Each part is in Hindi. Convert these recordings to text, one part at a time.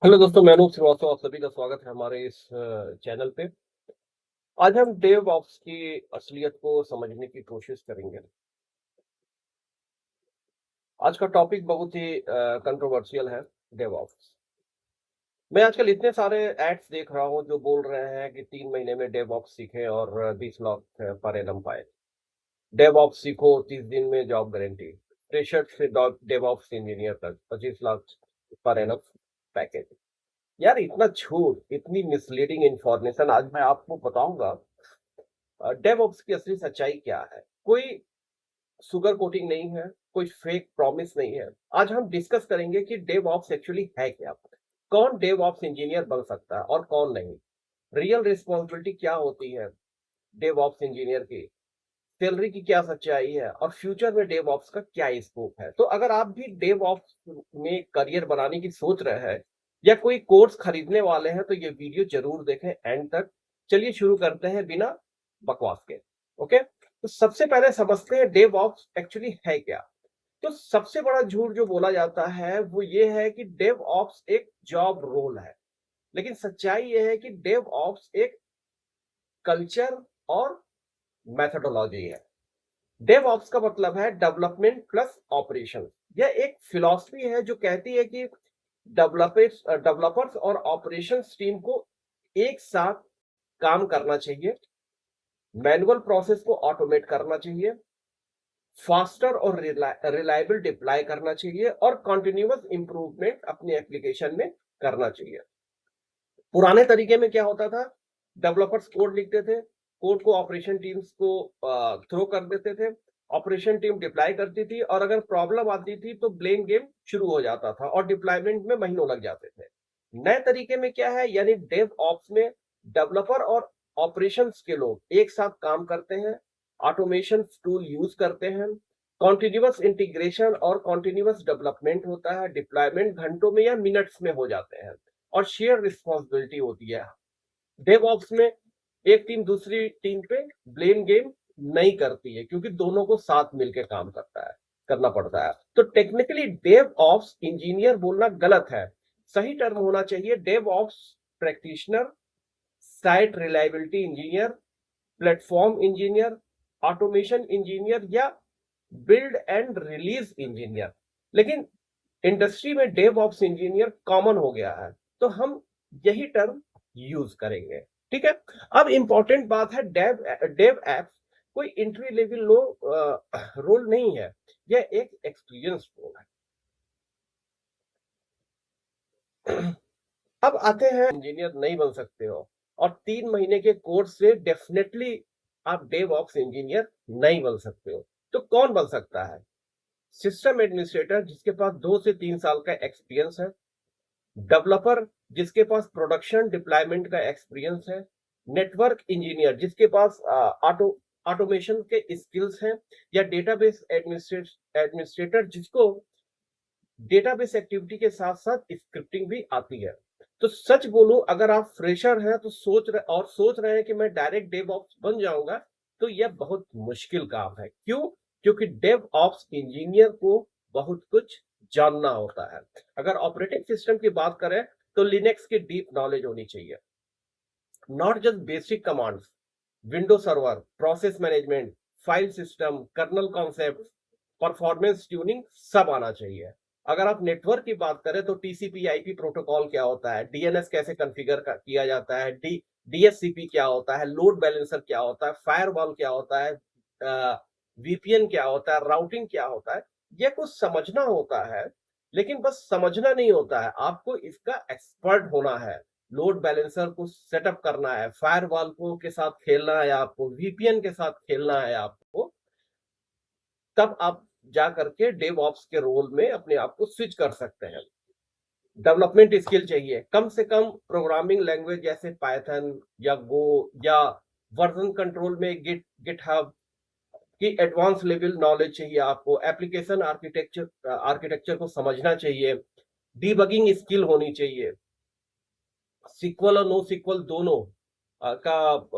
हेलो दोस्तों, मैं अनूप श्रीवास्तव। आप सभी का स्वागत है हमारे इस चैनल पे। आज हम डेव ऑप्स की असलियत को समझने की कोशिश करेंगे। आज का टॉपिक बहुत ही कंट्रोवर्शियल है, डेव ऑप्स। मैं आजकल इतने सारे एड्स देख रहा हूँ जो बोल रहे हैं कि 3 महीने में डेव ऑप्स सीखें और 20 लाख पर एनम पाए। डेव ऑप्स सीखो, 30 दिन में जॉब गारंटी। फ्रेशर से डेव ऑप्स इंजीनियर तक 25 लाख पर एनम पैकेज। यार, इतना झूठ, इतनी मिसलीडिंग इंफॉर्मेशन आज मैं आपको बताऊंगा। डेवऑप्स की असली सच्चाई क्या है? कोई सुगर कोटिंग नहीं है, कोई फेक प्रॉमिस नहीं है। आज हम डिस्कस करेंगे कि डेवऑप्स एक्चुअली है क्या, कौन डेवऑप्स इंजीनियर बन सकता है और कौन नहीं, रियल रिस्पॉन्सिबिलिटी क्या होती है डेवऑप्स इंजीनियर की, सैलरी की क्या सच्चाई है और फ्यूचर में डेवऑप्स का क्या स्कोप है। तो अगर आप भी डेवऑप्स में करियर बनाने की सोच रहे हैं या कोई कोर्स खरीदने वाले हैं तो ये वीडियो जरूर देखें एंड तक। चलिए शुरू करते हैं बिना बकवास के। ओके, तो सबसे पहले समझते हैं डेवऑप्स एक्चुअली है क्या। तो सबसे बड़ा झूठ जो बोला जाता है वो ये है कि डेवऑप्स एक जॉब रोल है, लेकिन सच्चाई ये है कि डेवऑप्स एक कल्चर और मेथोडोलॉजी है। डेवऑप्स का मतलब है डेवलपमेंट प्लस ऑपरेशन। यह एक फिलॉसफी है जो कहती है कि डेवलपर्स और ऑपरेशंस टीम को एक साथ काम करना चाहिए, मैनुअल प्रोसेस को ऑटोमेट करना चाहिए, फास्टर और रिलायबल डिप्लॉय करना चाहिए और कंटिन्यूअस इंप्रूवमेंट अपने एप्लीकेशन में करना चाहिए। पुराने तरीके में क्या होता था, डेवलपर्स कोड लिखते थे, कोड को ऑपरेशन टीम्स को थ्रो कर देते थे, ऑपरेशन टीम डिप्लॉय करती थी और अगर प्रॉब्लम आती थी तो ब्लेम गेम शुरू हो जाता था और डिप्लॉयमेंट में महीनों लग जाते थे। नए तरीके में क्या है, यानी डेव ऑप्स में डेवलपर और ऑपरेशंस के लोग एक साथ काम करते हैं, ऑटोमेशन टूल यूज करते हैं, कॉन्टिन्यूअस इंटीग्रेशन और कॉन्टिन्यूअस डेवलपमेंट होता है, डिप्लॉयमेंट घंटों में या मिनट्स में हो जाते हैं और शेयर रिस्पॉन्सिबिलिटी होती है। डेवऑप्स में एक टीम दूसरी टीम पे ब्लेम गेम नहीं करती है क्योंकि दोनों को साथ मिलकर काम करना पड़ता है। तो टेक्निकली डेव ऑप्स इंजीनियर बोलना गलत है। सही टर्म होना चाहिए DevOps practitioner, site reliability engineer, platform engineer, automation engineer या बिल्ड एंड रिलीज इंजीनियर। लेकिन इंडस्ट्री में डेव ऑप्स इंजीनियर कॉमन हो गया है तो हम यही टर्म यूज करेंगे। ठीक है। अब इंपॉर्टेंट बात है, डेव डेव एप्स कोई इंट्री लेवल लो रोल नहीं है, यह एक एक्सपीरियंस रोल है। अब आते हैं, इंजीनियर नहीं बन सकते हो और 3 महीने के कोर्स से डेफिनेटली आप डेव ऑप्स इंजीनियर नहीं बन सकते हो। तो कौन बन सकता है? सिस्टम एडमिनिस्ट्रेटर जिसके पास 2 से 3 साल का एक्सपीरियंस है, डेवलपर जिसके पास प्रोडक्शन डिप्लॉयमेंट का एक्सपीरियंस है, नेटवर्क इंजीनियर जिसके पास ऑटोमेशन के स्किल्स हैं, या डेटाबेस एडमिनिस्ट्रेटर जिसको डेटाबेस एक्टिविटी के साथ साथ स्क्रिप्टिंग भी आती है। तो सच बोलूं, अगर आप फ्रेशर हैं तो सोच रहे हैं कि मैं डायरेक्ट डेव ऑप्स बन जाऊंगा, तो यह बहुत मुश्किल काम है। क्यों? क्योंकि डेव ऑप्स इंजीनियर को बहुत कुछ जानना होता है। अगर ऑपरेटिंग सिस्टम की बात करें तो लिनक्स की डीप नॉलेज होनी चाहिए, not just basic commands. Window server, process management, file system, kernel concept, performance tuning सब आना चाहिए। अगर आप नेटवर्क की बात करें तो टीसीपी आईपी प्रोटोकॉल क्या होता है, डीएनएस कैसे कॉन्फ़िगर किया जाता है, डीएससीपी क्या होता है, लोड बैलेंसर क्या होता है, फायरवॉल क्या होता है, वीपीएन क्या होता है, राउटिंग क्या होता है, ये कुछ समझना होता है। लेकिन बस समझना नहीं होता है, आपको इसका एक्सपर्ट होना है। लोड बैलेंसर को सेटअप करना है, फायरवॉल को के साथ खेलना है आपको, वीपीएन के साथ खेलना है आपको, तब आप जा करके डेव ऑप्स के रोल में अपने आप को स्विच कर सकते हैं। डेवलपमेंट स्किल चाहिए, कम से कम प्रोग्रामिंग लैंग्वेज जैसे पाइथन या गो, या वर्जन कंट्रोल में गिटहब की एडवांस लेवल नॉलेज चाहिए आपको, एप्लीकेशन आर्किटेक्चर को समझना चाहिए, डीबगिंग स्किल होनी चाहिए, सिक्वल और नो सिक्वल दोनों का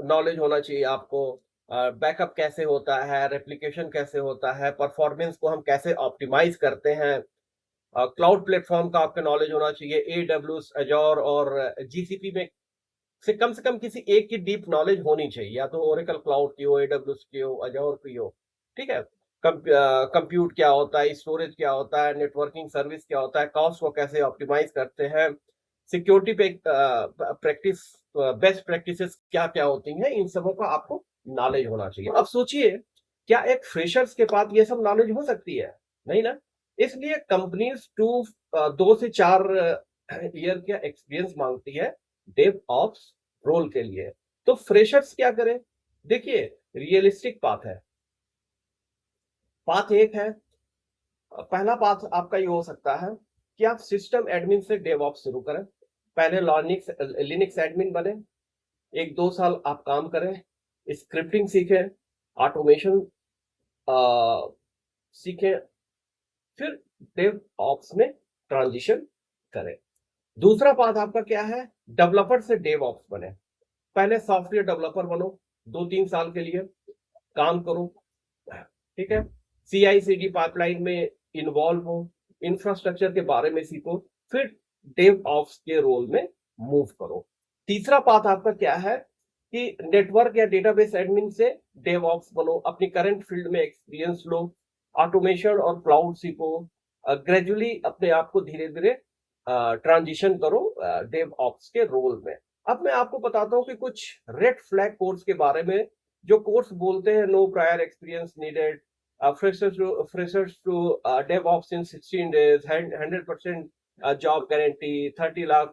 नॉलेज होना चाहिए आपको। बैकअप कैसे होता है, रेप्लिकेशन कैसे होता है, परफॉर्मेंस को हम कैसे ऑप्टिमाइज करते हैं, क्लाउड प्लेटफॉर्म का आपका नॉलेज होना चाहिए, AWS, एजोर और GCP में से कम किसी एक की डीप नॉलेज होनी चाहिए, या तो ओरेकल क्लाउड की हो, AWS की हो, एजोर की हो, ठीक है। कंप्यूट क्या होता है, स्टोरेज क्या होता है, नेटवर्किंग सर्विस क्या होता है, कॉस्ट को कैसे ऑप्टिमाइज करते हैं, सिक्योरिटी पे प्रैक्टिस, बेस्ट प्रैक्टिसेस क्या क्या होती हैं, इन सबों का आपको नॉलेज होना चाहिए। अब सोचिए, क्या एक फ्रेशर्स के पास ये सब नॉलेज हो सकती है? नहीं ना। इसलिए कंपनीज 2 से 4 ईयर का एक्सपीरियंस मांगती है डेव ऑप्स रोल के लिए। तो फ्रेशर्स क्या करें? देखिए, रियलिस्टिक पाथ है। पाथ एक है, पहला पाथ आपका ये हो सकता है कि आप सिस्टम एडमिन से डेवऑप्स शुरू करें। पहले लिनक्स एडमिन बने, 1-2 साल आप काम करें, स्क्रिप्टिंग सीखें, ऑटोमेशन सीखें, फिर डेव ऑप्स में ट्रांजिशन करें। दूसरा पाथ आपका क्या है? डेवलपर से डेव ऑप्स बने। पहले सॉफ्टवेयर डेवलपर बनो, 2-3 साल के लिए काम करो, ठीक है। CI/CD पाइपलाइन में इन्वॉल्व हो, इंफ्रास्ट्रक्चर के बारे में सीखो, फिर डेव ऑप्स के रोल में मूव करो। तीसरा पाथ आपका क्या है कि नेटवर्क या डेटाबेस एडमिन से डेव ऑप्स बनो, अपनी करंट फील्ड में एक्सपीरियंस लो, ऑटोमेशन और क्लाउड सीखो, ग्रेजुअली अपने आप को धीरे धीरे ट्रांजिशन करो डेव ऑप्स के रोल में। अब मैं आपको बताता हूं कि कुछ रेड फ्लैग कोर्स के बारे में, जो कोर्स बोलते हैं no prior experience needed, freshers to DevOps in 16 days, 100% job guarantee, 30 lakh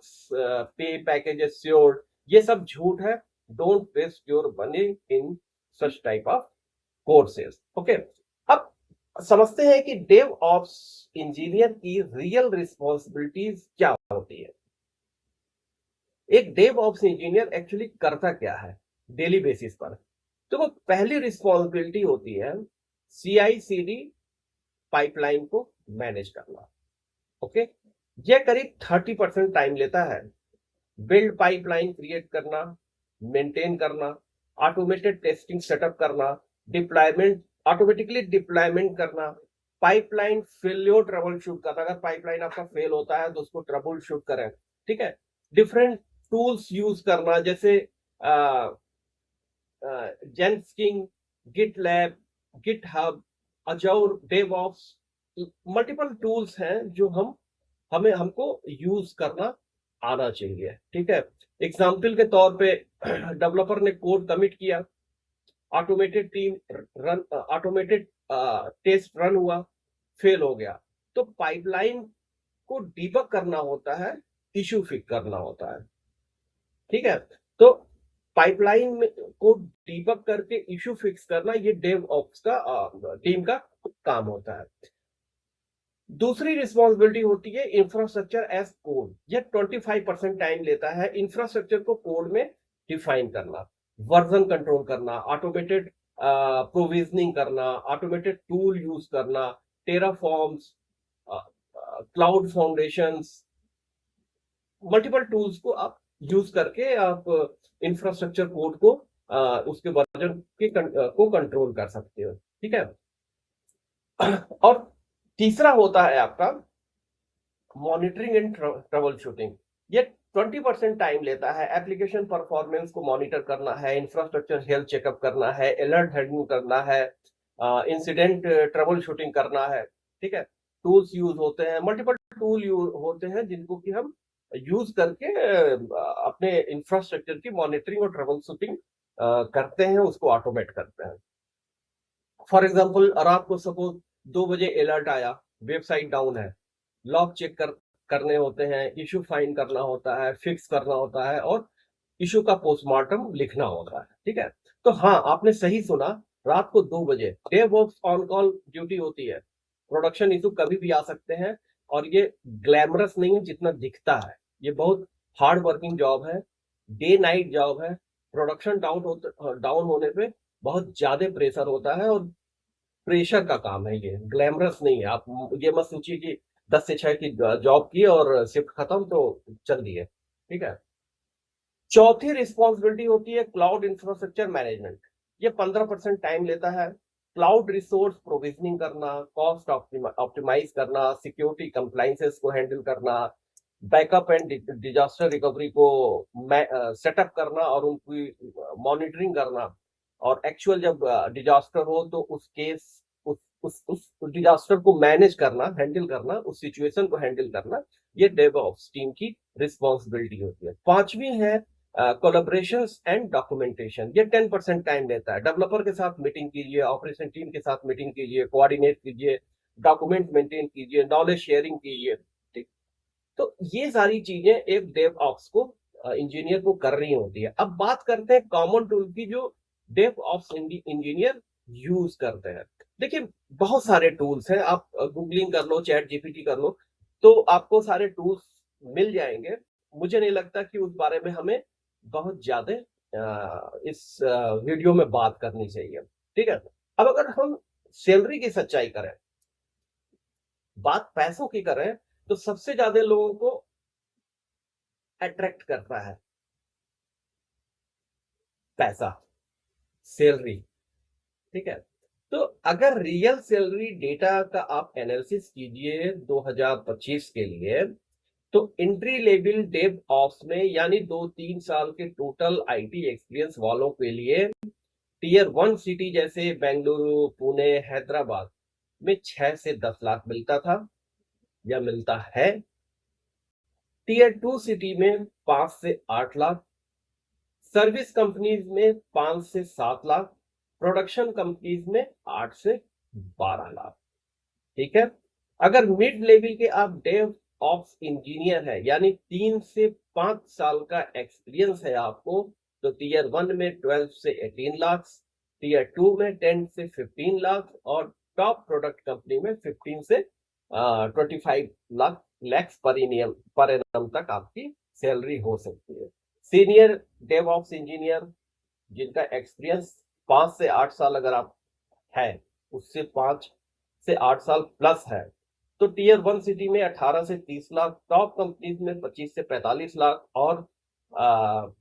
pay packages sure, ये सब झूठ है। Don't waste your money in such type of courses. Okay, अब समझते हैं कि डेव ऑप्स इंजीनियर की रियल रिस्पॉन्सिबिलिटीज क्या होती है। एक डेव ऑप्स इंजीनियर एक्चुअली करता क्या है डेली बेसिस पर? तो वो पहली रिस्पॉन्सिबिलिटी होती है CI/CD पाइपलाइन को मैनेज करना। ओके, यह करीब 30% टाइम लेता है। बिल्ड पाइपलाइन क्रिएट करना, मेंटेन करना, ऑटोमेटेड टेस्टिंग सेटअप करना, डिप्लॉयमेंट, ऑटोमेटिकली डिप्लॉयमेंट करना, पाइपलाइन फेल्योर ट्रबल शूट करना। अगर पाइपलाइन आपका फेल होता है तो उसको ट्रबल शूट करें, ठीक है। डिफरेंट टूल्स यूज करना, जैसे Jenkins, GitLab, GitHub, Azure DevOps, multiple tools हैं जो हमें हमको यूज करना आना चाहिए, ठीक है। एग्जाम्पल के तौर पे डेवलपर ने कोड कमिट किया, ऑटोमेटेड टेस्ट रन हुआ, फेल हो गया, तो पाइपलाइन को डीबग करना होता है, इशू फिक्स करना होता है, ठीक है। तो पाइपलाइन को डीबग करके इशू फिक्स करना, ये डेव ऑप्स का टीम का काम होता है। दूसरी रिस्पॉन्सिबिलिटी होती है इंफ्रास्ट्रक्चर एज कोड। यह 25% टाइम लेता है इंफ्रास्ट्रक्चर को कोड में डिफाइन करना, वर्जन कंट्रोल करना, ऑटोमेटेड प्रोविजनिंग करना, ऑटोमेटेड टूल यूज करना, टेराफॉर्म्स, क्लाउड फाउंडेशंस, मल्टीपल टूल्स को आप यूज करके आप इंफ्रास्ट्रक्चर कोड को उसके वर्जन को कंट्रोल कर सकते हो, ठीक है। और तीसरा होता है आपका मॉनिटरिंग एंड ट्रबल शूटिंग। ये 20% टाइम लेता है। एप्लीकेशन परफॉर्मेंस को मॉनिटर करना है, इंफ्रास्ट्रक्चर हेल्थ चेकअप करना है, अलर्ट हैंडलिंग करना है, इंसिडेंट ट्रबल शूटिंग करना है, ठीक है। टूल्स यूज होते हैं, मल्टीपल टूल यूज होते हैं जिनको कि हम यूज करके अपने इंफ्रास्ट्रक्चर की मॉनिटरिंग और ट्रबल शूटिंग करते हैं, उसको ऑटोमेट करते हैं। फॉर एग्जाम्पल, रात को सपोज 2 बजे अलर्ट आया, वेबसाइट डाउन है, लॉग चेक करने होते हैं, इशू फाइंड करना होता है, फिक्स करना होता है, और इशू का पोस्टमार्टम लिखना होता है, ठीक है। तो हाँ, आपने सही सुना, रात को 2 बजे डेवऑप्स ऑन कॉल ड्यूटी होती है। प्रोडक्शन इशू कभी भी आ सकते हैं, और ये ग्लैमरस नहीं है जितना दिखता है। ये बहुत हार्ड वर्किंग जॉब है, डे नाइट जॉब है। प्रोडक्शन डाउन होने पे बहुत ज्यादा प्रेशर होता है, और प्रेशर का काम है, ये ग्लैमरस नहीं है। आप ये मत सोचिए कि 10 से 6 की जॉब की और शिफ्ट खत्म तो चल दिए, ठीक है। चौथी रिस्पॉन्सिबिलिटी होती है क्लाउड इंफ्रास्ट्रक्चर मैनेजमेंट। ये 15% टाइम लेता है। क्लाउड रिसोर्स प्रोविजनिंग करना, कॉस्ट ऑप्टिमाइज करना, सिक्योरिटी कंप्लाइंसेस को हैंडल करना, बैकअप एंड डिजास्टर रिकवरी को सेटअप करना और उनकी मॉनिटरिंग करना, और एक्चुअल जब डिजास्टर हो तो उस केस उस डिजास्टर को मैनेज करना, हैंडल करना, उस सिचुएशन को हैंडल करना, ये डेवऑप्स टीम की रिस्पॉन्सिबिलिटी होती है। पांचवी है कोलैबोरेशन एंड डॉक्यूमेंटेशन। ये 10% टाइम लेता है। डेवलपर के साथ मीटिंग कीजिए, ऑपरेशन टीम के साथ मीटिंग कीजिए, कोऑर्डिनेट कीजिए, डॉक्यूमेंट मेंटेन कीजिए, नॉलेज शेयरिंग कीजिए। ठीक, तो ये सारी चीजें एक डेव ऑप्स को इंजीनियर को करनी होती है। अब बात करते हैं कॉमन टूल की जो डेव ऑप्स इंजीनियर यूज करते हैं। देखिए, बहुत सारे टूल्स हैं, आप गूगलिंग कर लो, चैट जीपीटी कर लो, तो आपको सारे टूल्स मिल जाएंगे। मुझे नहीं लगता कि उस बारे में हमें बहुत ज्यादा इस वीडियो में बात करनी चाहिए। ठीक है, अब अगर हम सैलरी की सच्चाई करें, बात पैसों की करें, तो सबसे ज्यादा लोगों को अट्रैक्ट करता है पैसा, सैलरी। ठीक है, तो अगर रियल सैलरी डेटा का आप एनालिसिस कीजिए 2025 के लिए, तो एंट्री लेवल डेव ऑप्स में, यानी 2-3 साल के टोटल आईटी एक्सपीरियंस वालों के लिए, टीयर 1 सिटी जैसे बेंगलुरु, पुणे, हैदराबाद में 6 से 10 लाख मिलता था या मिलता है। टीयर 2 सिटी में 5 से 8 लाख, सर्विस कंपनीज में 5 से 7 लाख, प्रोडक्शन कंपनीज में 8 से 12 लाख। ठीक है, अगर मिड लेवल के आप डेव ऑप्स इंजीनियर है, यानी 3 से 5 साल का एक्सपीरियंस है आपको, तो टीयर 1 में 12 से 18 लाख, टीयर 2 में 10 से 15 लाख, और टॉप प्रोडक्ट कंपनी में 15 से 25 लाख पर एनम तक आपकी सैलरी हो सकती है। सीनियर डेव ऑप्स इंजीनियर जिनका एक्सपीरियंस 5 से 8 साल अगर आप है, उससे 5 से 8 साल प्लस है, तो टीयर 1 सिटी में 18 से 30 लाख, टॉप कंपनीज में 25 से 45 लाख, और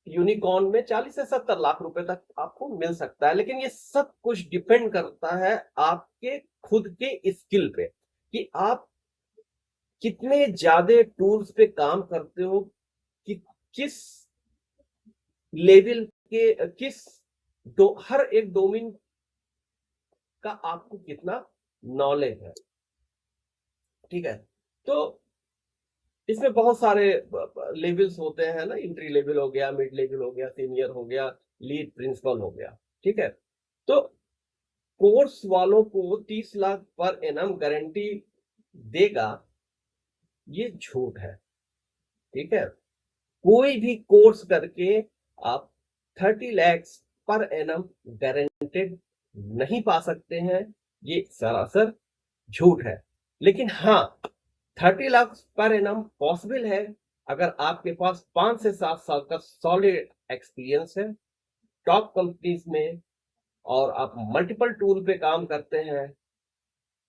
यूनिकॉर्न में 40 से 70 लाख रुपए तक आपको मिल सकता है। लेकिन ये सब कुछ डिपेंड करता है आपके खुद के स्किल पे, कि आप कितने ज्यादा टूल्स पे काम करते हो, कि किस लेवल के, हर एक डोमेन का आपको कितना नॉलेज है। ठीक है, तो इसमें बहुत सारे लेवल्स होते हैं ना, एंट्री लेवल हो गया, मिड लेवल हो गया, सीनियर हो गया, लीड प्रिंसिपल हो गया। ठीक है, तो कोर्स वालों को 30 लाख पर एनम गारंटी देगा, ये झूठ है। ठीक है, कोई भी कोर्स करके आप 30 लाख पर एनम गारंटेड नहीं पा सकते हैं, ये सरासर झूठ है। लेकिन हाँ, 30 लाख पर एनम पॉसिबल है अगर आपके पास 5 से 7 साल का सॉलिड एक्सपीरियंस है टॉप कंपनीज में, और आप मल्टीपल टूल पे काम करते हैं,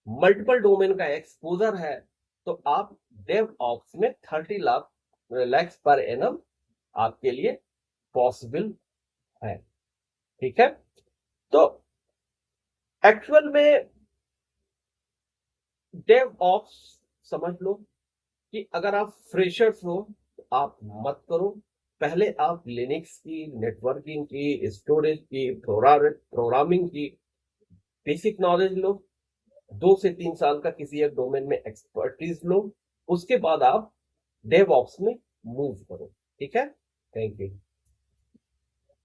मल्टीपल डोमेन का एक्सपोजर है, तो आप डेव ऑप्स में 30 लाख पर एनम आपके लिए पॉसिबल है। ठीक है, तो एक्चुअल में डेव ऑप्स समझ लो कि अगर आप फ्रेशर्स हो तो आप मत करो। पहले आप लिनक्स की, नेटवर्किंग की, स्टोरेज की, प्रोग्रामिंग की बेसिक नॉलेज लो, 2 से 3 साल का किसी एक डोमेन में एक्सपर्टीज लो, उसके बाद आप डेव ऑप्स में मूव करो। ठीक है, थैंक यू।